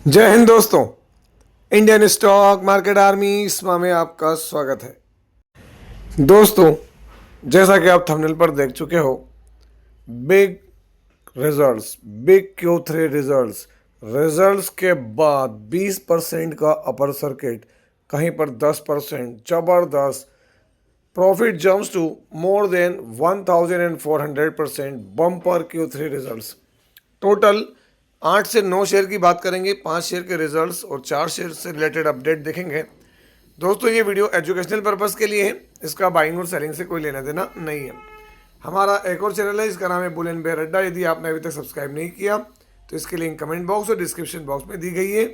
जय हिंद दोस्तों। Indian stock market army इसमा में आपका स्वागत है। दोस्तों, जैसा कि आप थंबनेल पर देख चुके हो, big results, big Q3 results के बाद 20% का अपर सर्किट, कहीं पर 10%, जबरदस्त profit jumps to more than 1400% bumper Q3 results. Total 8 से 9 शेयर की बात करेंगे, 5 शेयर के रिजल्ट्स और 4 शेयर से रिलेटेड अपडेट देखेंगे। दोस्तों, ये वीडियो एजुकेशनल पर्पस के लिए है, इसका बाइंग और सेलिंग से कोई लेना देना नहीं है। हमारा एक और चैनल है, इसका नाम है बुल एंड बेयर अड्डा। यदि आपने अभी तक सब्सक्राइब नहीं किया तो इसकी लिंक कमेंट बॉक्स और डिस्क्रिप्शन बॉक्स में दी गई है,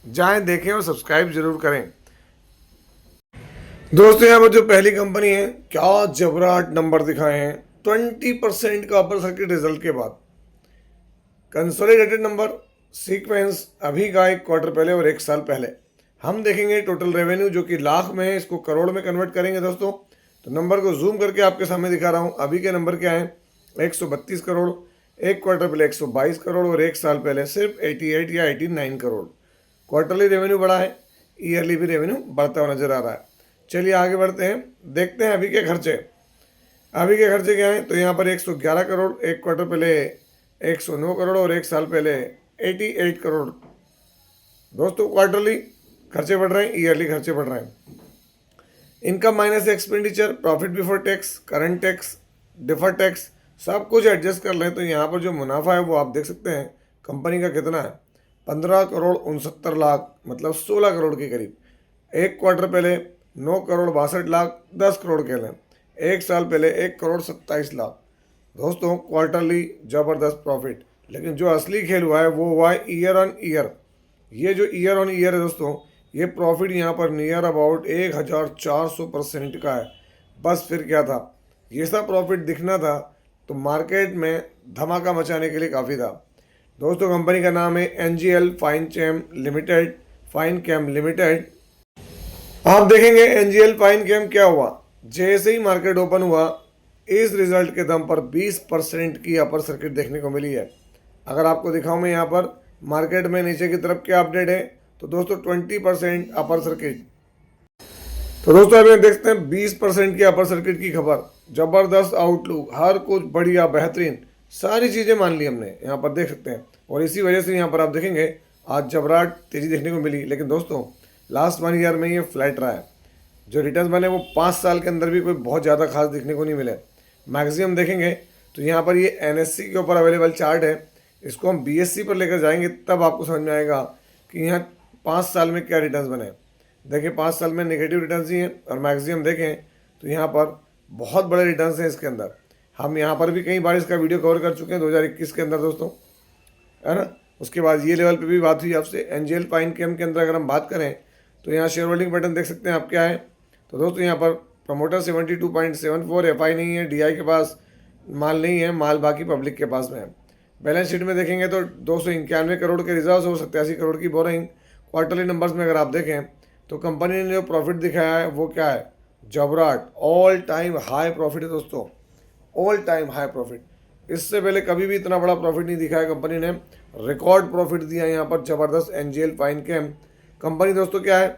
जाएं देखें और सब्सक्राइब जरूर करें। दोस्तों, यहाँ पर जो पहली कंपनी है, क्या जबराट नंबर दिखाए हैं 20% का अपर सर्किट रिजल्ट के बाद। कंसोलिडेटेड नंबर सीक्वेंस अभी का एक क्वार्टर पहले और एक साल पहले। हम देखेंगे टोटल रेवेन्यू जो कि लाख में है, इसको करोड़ में कन्वर्ट करेंगे दोस्तों। तो नंबर को जूम करके आपके सामने दिखा रहा हूँ। अभी के नंबर क्या है, 132 करोड़, एक क्वार्टर पहले 122 करोड़ और एक साल पहले सिर्फ 88 या 89 करोड़। क्वार्टरली रेवेन्यू बढ़ा है, ईयरली भी रेवेन्यू बढ़ता हुआ नजर आ रहा है। चलिए आगे बढ़ते हैं, देखते हैं अभी के खर्चे। अभी के खर्चे क्या हैं, तो यहाँ पर 111 करोड़, एक क्वार्टर पहले 109 करोड़ और एक साल पहले 88 करोड़। दोस्तों, क्वार्टरली खर्चे बढ़ रहे हैं, ईयरली खर्चे बढ़ रहे हैं। Income minus expenditure, profit before tax, current tax, defer tax, सब कुछ एडजस्ट कर लें तो यहाँ पर जो मुनाफा है वो आप देख सकते हैं कंपनी का कितना है, 15 करोड़ 69 लाख, मतलब 16 करोड़ के करीब। एक क्वार्टर पहले 9 करोड़ 62 लाख, 10 करोड़ कह लें। एक साल पहले 1 करोड़ 27 लाख। दोस्तों, क्वार्टरली ज़बरदस्त प्रॉफिट। लेकिन जो असली खेल हुआ है वो हुआ है ईयर ऑन ईयर। ये जो ईयर ऑन ईयर है दोस्तों, ये प्रॉफिट यहाँ पर नियर अबाउट 1400% का है। बस फिर क्या था, ये सब प्रॉफिट दिखना था तो मार्केट में धमाका मचाने के लिए काफ़ी था। दोस्तों, कंपनी का नाम है NGL फाइन कैम लिमिटेड। आप देखेंगे NGL फाइन कैम क्या हुआ, जैसे ही मार्केट ओपन हुआ इस रिजल्ट के दम पर 20% की अपर सर्किट देखने को मिली है। अगर आपको दिखाऊं मैं यहाँ पर मार्केट में नीचे की तरफ क्या अपडेट है, तो दोस्तों 20% अपर सर्किट। तो दोस्तों अभी देखते हैं 20% की अपर सर्किट की खबर। जबरदस्त आउटलुक, हर कुछ बढ़िया बेहतरीन, सारी चीज़ें मान ली हमने, यहाँ पर देख सकते हैं। और इसी वजह से यहाँ पर आप देखेंगे आज जबराट तेज़ी देखने को मिली। लेकिन दोस्तों, लास्ट 1 ईयर में ये फ्लैट रहा है। जो रिटर्न बने वो 5 साल के अंदर भी कोई बहुत ज़्यादा खास देखने को नहीं मिले। मैक्सिमम देखेंगे तो यहाँ पर ये NSE के ऊपर अवेलेबल चार्ट है, इसको हम BSE पर लेकर जाएंगे तब आपको समझ में आएगा कि यहाँ 5 साल में क्या रिटर्न्स बने। देखिए 5 साल में नेगेटिव रिटर्न्स ही हैं, और मैक्सिमम देखें तो यहाँ पर बहुत बड़े रिटर्न्स हैं इसके अंदर। हम यहाँ पर भी कई बार इसका वीडियो कवर कर चुके हैं 2021 के अंदर दोस्तों, है ना। उसके बाद ये लेवल पे भी बात हुई आपसे। NGL फाइन कैम के अंदर अगर हम बात करें तो यहाँ शेयर होल्डिंग पैटर्न देख सकते हैं आप क्या है। तो दोस्तों यहाँ पर प्रमोटर 72.74, FI नहीं है, DI के पास माल नहीं है, माल बाकी पब्लिक के पास में है। बैलेंस शीट में देखेंगे तो 291 करोड़ के रिजर्व्स और 87 करोड़ की बोरिंग। क्वार्टरली नंबर्स में अगर आप देखें तो कंपनी ने जो प्रॉफिट दिखाया है वो क्या है, जबराट, ऑल टाइम हाई प्रॉफिट है दोस्तों, ऑल टाइम हाई प्रॉफिट। इससे पहले कभी भी इतना बड़ा प्रॉफिट नहीं दिखाया कंपनी ने, रिकॉर्ड प्रॉफिट दिया यहाँ पर जबरदस्त। NGL फाइन कैम कंपनी दोस्तों क्या है,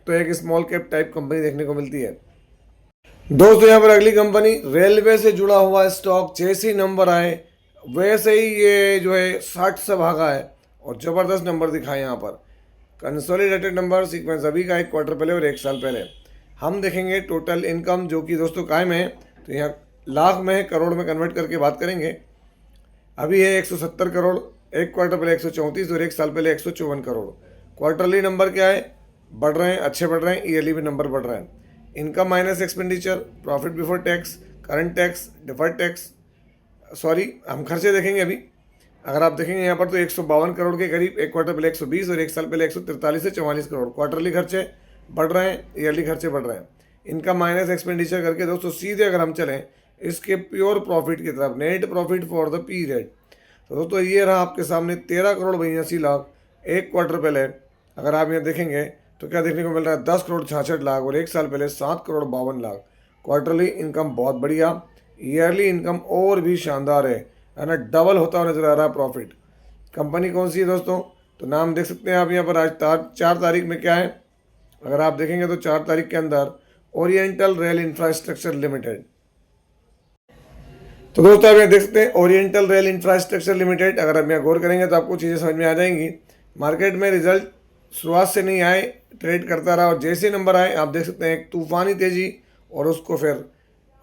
तो एक स्मॉल कैप टाइप कंपनी देखने को मिलती है। दोस्तों यहाँ पर अगली कंपनी रेलवे से जुड़ा हुआ स्टॉक, जैसे ही नंबर आए वैसे ही ये जो है 60 से भागा है और ज़बरदस्त नंबर दिखाए यहाँ पर। कंसोलिडेटेड नंबर सीक्वेंस अभी का एक क्वार्टर पहले और एक साल पहले। हम देखेंगे टोटल इनकम जो कि दोस्तों कायम है, तो यहाँ लाख में है, करोड़ में कन्वर्ट करके बात करेंगे। अभी है 170 करोड़, एक क्वार्टर पहले 134 और एक साल पहले 154 करोड़। क्वार्टरली नंबर क्या है, बढ़ रहे हैं, अच्छे बढ़ रहे हैं, ईयरली भी नंबर बढ़ रहे हैं। Income minus expenditure, profit before tax, current tax, deferred tax, sorry हम खर्चे देखेंगे अभी। अगर आप देखेंगे यहाँ पर तो 152 करोड़ के करीब, एक क्वार्टर पहले 120 और एक साल पहले 143 से 44 करोड़। क्वार्टरली खर्चे बढ़ रहे हैं, ईयरली खर्चे बढ़ रहे हैं। इनकम माइनस एक्सपेंडिचर करके दोस्तों सीधे अगर हम चलें इसके प्योर प्रॉफिट की तरफ, net profit for the period, तो दोस्तों ये रहा आपके सामने 13 करोड़ 82 लाख। एक क्वार्टर पहले अगर आप यहाँ देखेंगे तो क्या देखने को मिल रहा है, 10 करोड़ 66 लाख और एक साल पहले 7 करोड़ 52 लाख। क्वार्टरली इनकम बहुत बढ़िया, ईयरली इनकम और भी शानदार है ना, डबल होता हुआ नजर आ रहा है प्रॉफिट। कंपनी कौन सी है दोस्तों, तो नाम देख सकते हैं आप यहाँ पर। आज 4 तारीख में क्या है, अगर आप देखेंगे तो 4 तारीख के अंदर ओरिएंटल रेल इंफ्रास्ट्रक्चर लिमिटेड। तो दोस्तों आप यहाँ देख सकते हैं ओरिएंटल रेल इंफ्रास्ट्रक्चर लिमिटेड। अगर आप यहाँ गौर करेंगे तो आपको चीज़ें समझ में आ जाएंगी। मार्केट में रिजल्ट शुरुआत से नहीं आए, ट्रेड करता रहा और जैसे नंबर आए आप देख सकते हैं एक तूफानी तेज़ी और उसको फिर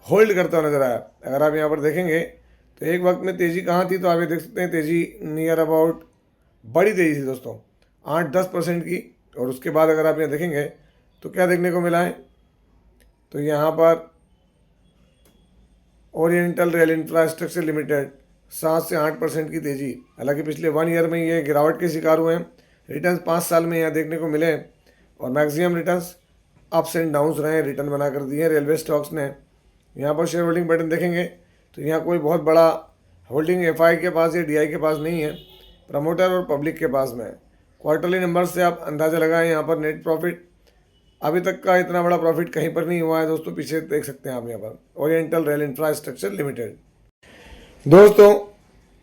होल्ड करता नजर आया। अगर आप यहाँ पर देखेंगे तो एक वक्त में तेज़ी कहाँ थी, तो आप ये देख सकते हैं तेज़ी नियर अबाउट बड़ी तेज़ी थी दोस्तों, 8-10% की। और उसके बाद अगर आप यहाँ देखेंगे तो क्या देखने को मिला है, तो यहाँ पर ओरिएंटल रेल इंफ्रास्ट्रक्चर लिमिटेड 7 से 8% की तेज़ी। हालांकि पिछले 1 ईयर में ये गिरावट के शिकार हुए हैं। रिटर्न्स 5 साल में यहाँ देखने को मिले और maximum returns ups and downs रहे, रिटर्न बना कर दिए रेलवे स्टॉक्स ने। यहाँ पर शेयर होल्डिंग पैटर्न देखेंगे तो यहाँ कोई बहुत बड़ा होल्डिंग एफआई के पास या डीआई के पास नहीं है, प्रमोटर और पब्लिक के पास में है। क्वार्टरली नंबर से आप अंदाज़ा लगाएं, यहाँ पर नेट प्रॉफिट अभी तक का इतना बड़ा प्रॉफिट कहीं पर नहीं हुआ है दोस्तों। पीछे देख सकते हैं आप यहाँ पर ओरिएंटल रेल इंफ्रास्ट्रक्चर लिमिटेड। दोस्तों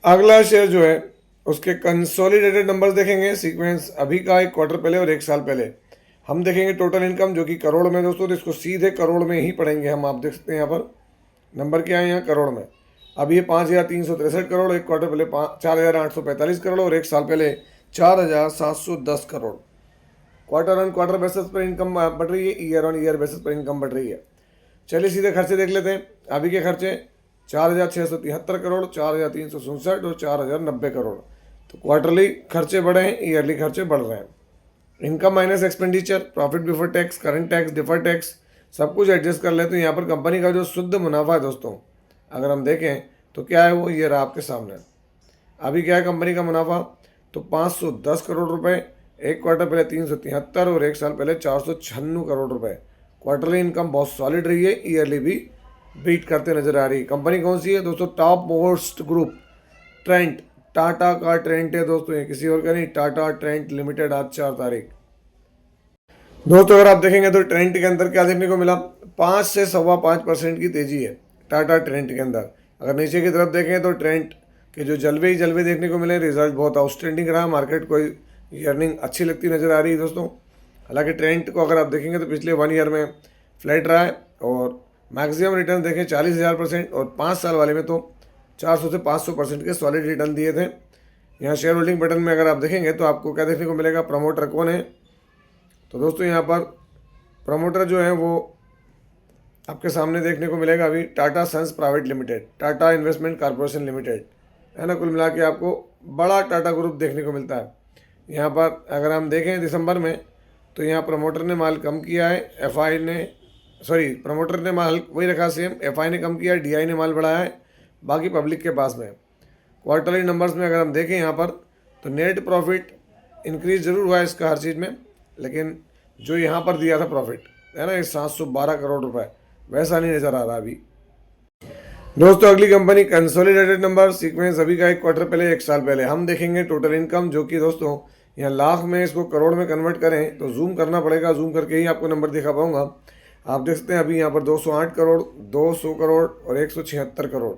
अगला शेयर जो है उसके कंसोलिडेटेड नंबर्स देखेंगे, सीक्वेंस अभी का 1 क्वार्टर पहले और 1 साल पहले। हम देखेंगे टोटल इनकम जो कि करोड़ में दोस्तों, तो इसको सीधे करोड़ में ही पढ़ेंगे हम। आप देख सकते हैं यहाँ पर नंबर क्या है, यहाँ करोड़ में। अब ये 5,363 करोड़, 1 क्वार्टर पहले 4,845 करोड़ और 1 साल पहले 4,710 crore. Quarter on quarter basis पर इनकम बढ़ रही है, ईयर ऑन ईयर बेसिस पर इनकम बढ़ रही है। चलिए सीधे खर्चे देख लेते हैं। अभी के खर्चे 4,673 करोड़, 4,367 और 4,090 करोड़। तो क्वार्टरली खर्चे बढ़े हैं, ईयरली खर्चे बढ़ रहे हैं। Income minus expenditure, profit before tax, current tax, deferred tax सब कुछ एडजस्ट कर लेते हैं। यहाँ पर कंपनी का जो शुद्ध मुनाफा है दोस्तों, अगर हम देखें तो क्या है वो, ये रहा आपके सामने। अभी क्या है कंपनी का मुनाफा, तो 510 करोड़ रुपए, 1 क्वार्टर पहले 373 और 1 साल पहले 496 करोड़ रुपए। क्वार्टरली इनकम बहुत सॉलिड रही है, ईयरली भी बीट करते नजर आ रही है। कंपनी कौन सी है दोस्तों, top most group Trent, Tata का ट्रेंट है दोस्तों, ये किसी और का नहीं, टाटा ट्रेंट लिमिटेड। आज 4 तारीख दोस्तों अगर आप देखेंगे तो ट्रेंट के अंदर क्या देखने को मिला, 5 से 5.25% की तेजी है टाटा ट्रेंट के अंदर। अगर नीचे की तरफ देखें तो ट्रेंट के जो जलवे ही जलवे देखने को मिले, रिजल्ट बहुत आउटस्टैंडिंग रहा, मार्केट को अर्निंग अच्छी लगती नज़र आ रही है दोस्तों। हालांकि ट्रेंट को अगर आप देखेंगे तो पिछले 1 ईयर में फ्लैट रहा है और मैक्सिमम रिटर्न देखें 40,000% और 5 साल वाले में तो 400 से 500% के सॉलिड रिटर्न दिए थे। यहाँ शेयर होल्डिंग पैटर्न में अगर आप देखेंगे तो आपको क्या देखने को मिलेगा, प्रमोटर कौन है, तो दोस्तों यहाँ पर प्रमोटर जो है वो आपके सामने देखने को मिलेगा अभी, Tata sons private limited, Tata investment corporation limited है ना। कुल मिला के आपको बड़ा टाटा ग्रुप देखने को मिलता है। यहाँ पर अगर हम देखें दिसंबर में तो यहाँ प्रमोटर ने माल कम किया है, एफआई ने प्रमोटर ने माल वही रखा सेम, एफआई ने कम किया है, डीआई ने माल बढ़ाया है, बाकी पब्लिक के पास में। क्वार्टरली नंबर्स में अगर हम देखें यहाँ पर तो नेट प्रॉफिट इंक्रीज जरूर हुआ है इसका हर चीज़ में, लेकिन जो यहाँ पर दिया था प्रॉफिट है ना, ये 712 करोड़ रुपए, वैसा नहीं नज़र आ रहा अभी। दोस्तों अगली कंपनी कंसोलिडेटेड नंबर, सीक्वेंस अभी का 1 क्वार्टर पहले 1 साल पहले। हम देखेंगे टोटल इनकम जो कि दोस्तों यहाँ लाख में इसको करोड़ में कन्वर्ट करें तो जूम करना पड़ेगा, जूम करके ही आपको नंबर दिखा पाऊंगा। आप देख सकते हैं अभी यहाँ पर 208 करोड़, 200 करोड़ और 176 करोड़।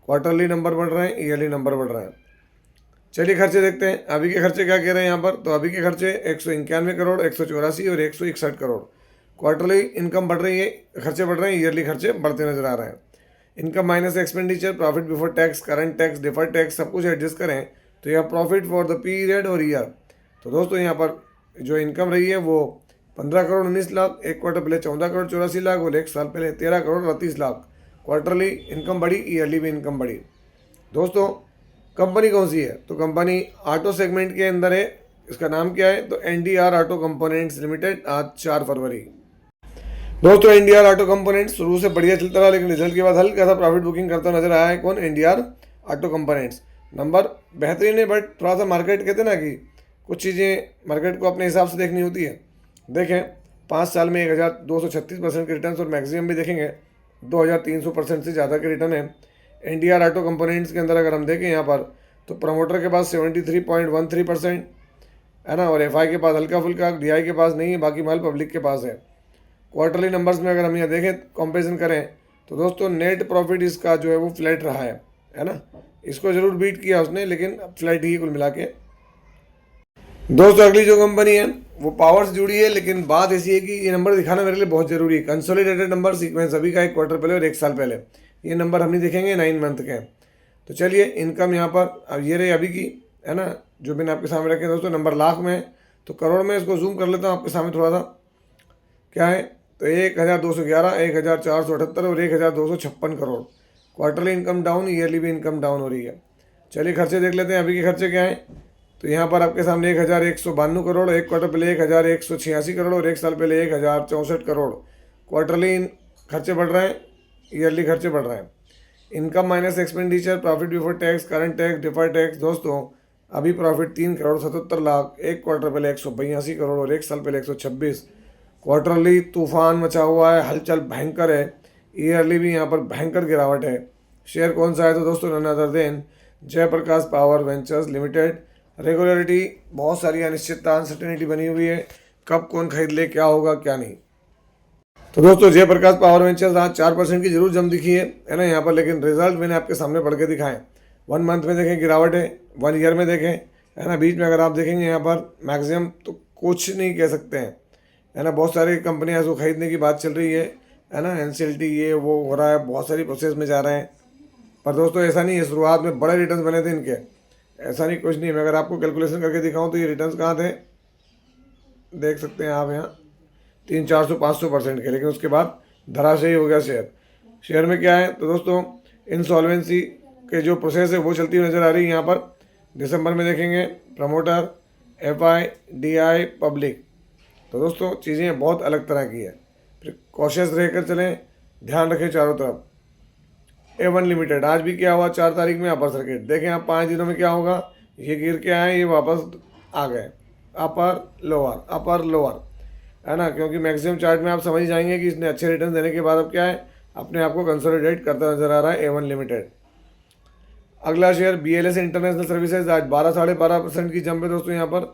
क्वार्टरली नंबर बढ़ रहे हैं, ईयरली नंबर बढ़ रहे हैं। चलिए खर्चे देखते हैं, अभी के खर्चे क्या कह रहे हैं यहाँ पर, तो अभी के खर्चे 191 करोड़, 184 और 161 करोड़। क्वार्टरली इनकम बढ़ रही है, खर्चे बढ़ रहे हैं, ईयरली खर्चे बढ़ते नजर आ रहे हैं। Income minus expenditure, profit before tax, current tax, deferred tax सब कुछ एडजस्ट करें तो यह प्रॉफिट फॉर द पीरियड और ईयर। तो दोस्तों यहाँ पर जो इनकम रही है वो 15 करोड़ 19 लाख, 1 क्वार्टर पहले 14 करोड़ 84 लाख और 1 साल पहले 13 करोड़ 38 लाख। क्वार्टरली इनकम बढ़ी, ईयरली भी इनकम बढ़ी। दोस्तों कंपनी कौन सी है, तो कंपनी ऑटो सेगमेंट के अंदर है। इसका नाम क्या है, तो एनडीआर ऑटो कंपोनेंट्स लिमिटेड। आज 4 फरवरी। दोस्तों एनडीआर ऑटो कंपोनेंट्स शुरू से बढ़िया चलता रहा, लेकिन रिजल्ट के बाद हल्का सा प्रॉफिट बुकिंग करता नजर आया है। कौन, एनडीआर ऑटो कंपोनेंट्स। नंबर बेहतरीन है, बट थोड़ा सा मार्केट कहते हैं ना कि कुछ चीज़ें मार्केट को अपने हिसाब से देखनी होती है। देखें 5 साल में 1,236% के रिटर्न और मैक्सिमम भी देखेंगे 2,300% से ज़्यादा के रिटर्न है एनडीआर ऑटो कंपोनेंट्स के अंदर। अगर हम देखें यहाँ पर तो प्रमोटर के पास 73.13% है ना, और एफआई के पास हल्का फुल्का, डीआई के पास नहीं है, बाकी माल पब्लिक के पास है। क्वार्टरली नंबर्स में अगर हम यहाँ देखें कंपेरिजन करें तो दोस्तों नेट प्रॉफिट इसका जो है वो फ्लैट रहा है ना। इसको ज़रूर बीट किया उसने, लेकिन फ्लैट ही कुल मिला के। दोस्तों अगली जो कंपनी है वो पावर से जुड़ी है, लेकिन बात ऐसी है कि ये नंबर दिखाना मेरे लिए बहुत ज़रूरी है। कंसोलिडेटेड नंबर सीक्वेंस अभी का 1 क्वार्टर पहले और 1 साल पहले, ये नंबर हम नहीं देखेंगे 9 मंथ के। तो चलिए इनकम यहाँ पर अब ये रही अभी की, है ना, जो मैंने आपके सामने रखे दोस्तों। नंबर लाख में है तो करोड़ में इसको जूम कर लेता हूँ आपके सामने थोड़ा सा। क्या है तो 1211, 1478 और 1256 crore. Quarterly income down, yearly भी इनकम डाउन हो रही है। चलिए खर्चे देख लेते हैं अभी के खर्चे क्या हैं। तो यहाँ पर आपके सामने 1192 करोड़, 1 क्वार्टर पहले 1186 करोड़ और 1 साल पहले 1064 करोड़। क्वार्टरली खर्चे बढ़ रहे हैं, ईयरली खर्चे बढ़ रहे हैं। Income minus expenditure, profit before tax, current tax, deferred tax. दोस्तों अभी प्रॉफिट 3 करोड़ 77 लाख, 1 क्वार्टर पहले 182 करोड़ और 1 साल पहले 126। क्वार्टरली तूफान मचा हुआ है, हलचल भयंकर है। ईयरली भी यहाँ पर भयंकर गिरावट है। शेयर कौन सा है तो दोस्तों none other than Jaiprakash power ventures limited. Regularity, बहुत सारी अनिश्चितता, अनसर्टेनिटी बनी हुई है, कब कौन खरीद ले, क्या होगा क्या नहीं। तो दोस्तों जयप्रकाश पावर वेंचर्स आज 4% की जरूर जम दिखी है ना यहाँ पर, लेकिन रिजल्ट मैंने आपके सामने पढ़ के दिखाएं। 1 मंथ में देखें गिरावट है, 1 ईयर में देखें, है ना, बीच में अगर आप देखेंगे यहाँ पर मैक्सिमम तो कुछ नहीं कह सकते हैं, है ना। बहुत सारी कंपनियां इसको खरीदने की बात चल रही है ना, एनसीएलटी ये वो हो रहा है, बहुत सारी प्रोसेस में जा रहे हैं। पर दोस्तों ऐसा नहीं है, शुरुआत में बड़े रिटर्न बने थे इनके, ऐसा नहीं कुछ नहीं। मैं अगर आपको कैलकुलेशन करके दिखाऊं तो ये रिटर्न्स कहाँ थे देख सकते हैं आप यहाँ, 300-400-500% के, लेकिन उसके बाद धराशायी हो गया शेयर में क्या है तो दोस्तों इंसॉल्वेंसी के जो प्रोसेस है वो चलती हुई नज़र आ रही है यहाँ पर। दिसंबर में देखेंगे प्रमोटर, एफआई, डीआई, पब्लिक। तो दोस्तों चीज़ें बहुत अलग तरह की है, फिर कॉशियस रहकर चलें, ध्यान रखें चारों तरफ। A1 लिमिटेड आज भी क्या हुआ 4 तारीख में अपर सर्किट, देखें आप 5 दिनों में क्या होगा, ये गिर के आए, ये वापस आ गए, अपर लोअर, है ना, क्योंकि मैक्सिमम चार्ट में आप समझ ही जाएंगे कि इसने अच्छे रिटर्न देने के बाद अब क्या है, अपने आप को कंसोलिडेट करता नजर आ रहा है A1 लिमिटेड। अगला शेयर BLS इंटरनेशनल सर्विसेज, आज 12-12.5% की जंप है दोस्तों यहाँ पर।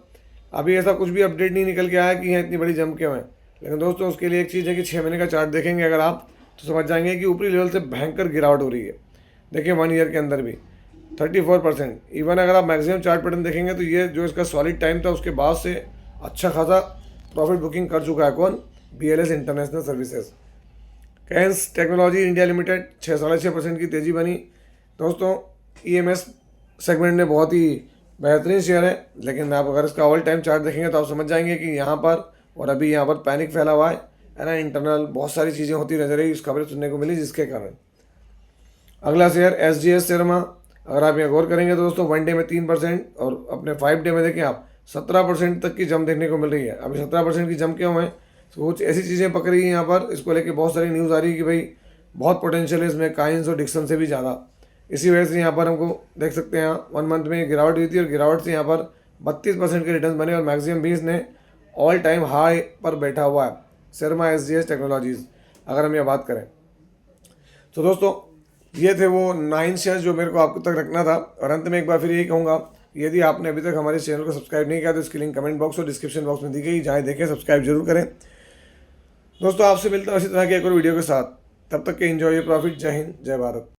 अभी ऐसा कुछ भी अपडेट नहीं निकल के आया कि यहाँ इतनी बड़ी जंप क्यों है, लेकिन दोस्तों उसके लिए एक चीज़ है कि 6 महीने का चार्ट देखेंगे अगर आप तो समझ जाएंगे कि ऊपरी लेवल से भयंकर गिरावट हो रही है। देखिए 1 ईयर के अंदर भी 34%। इवन अगर आप मैक्सिमम चार्ट पैटर्न देखेंगे तो ये जो इसका सॉलिड टाइम था उसके बाद से अच्छा खासा प्रॉफिट बुकिंग कर चुका है कौन, BLS international services. Kaynes technology India limited 6.5% की तेज़ी बनी। दोस्तों EMS सेगमेंट में बहुत ही बेहतरीन शेयर है, लेकिन आप अगर इसका ऑल टाइम चार्ट देखेंगे तो आप समझ जाएंगे कि यहाँ पर और अभी यहाँ पर पैनिक फैला हुआ है ना, इंटरनल बहुत सारी चीज़ें होती नजर आई, इस खबरें सुनने को मिली जिसके कारण। अगला शेयर SGS सिरमा, अगर आप यहाँ गौर करेंगे तो दोस्तों 1 डे में 3% और अपने 5 डे में देखें आप 17% तक की जम देखने को मिल रही है। अभी 17% की जम क्यों है तो कुछ ऐसी चीज़ें पकड़ी हैं यहाँ पर, इसको लेके बहुत सारी न्यूज़ आ रही है कि भाई बहुत पोटेंशियल है इसमें, काइंस और डिक्सन से भी ज़्यादा। इसी वजह से यहाँ पर हमको देख सकते हैं 1 मंथ में गिरावट हुई थी और गिरावट से यहाँ पर 32% के रिटर्न बने और मैक्सिमम भी इसने ऑल टाइम हाई पर बैठा हुआ है सिरमा SGS टेक्नोलॉजीज़ अगर हम ये बात करें तो। दोस्तों ये थे वो 9 शेयर जो मेरे को आपको तक रखना था। और अंत में एक बार फिर यही कहूँगा, यदि आपने अभी तक हमारे चैनल को सब्सक्राइब नहीं किया तो इसकी लिंक कमेंट बॉक्स और डिस्क्रिप्शन बॉक्स में दी गई, जहाँ देखें सब्सक्राइब जरूर करें। दोस्तों आपसे मिलता हूँ इसी तरह के एक और वीडियो के साथ, तब तक के एंजॉय प्रॉफिट। जय हिंद, जय भारत।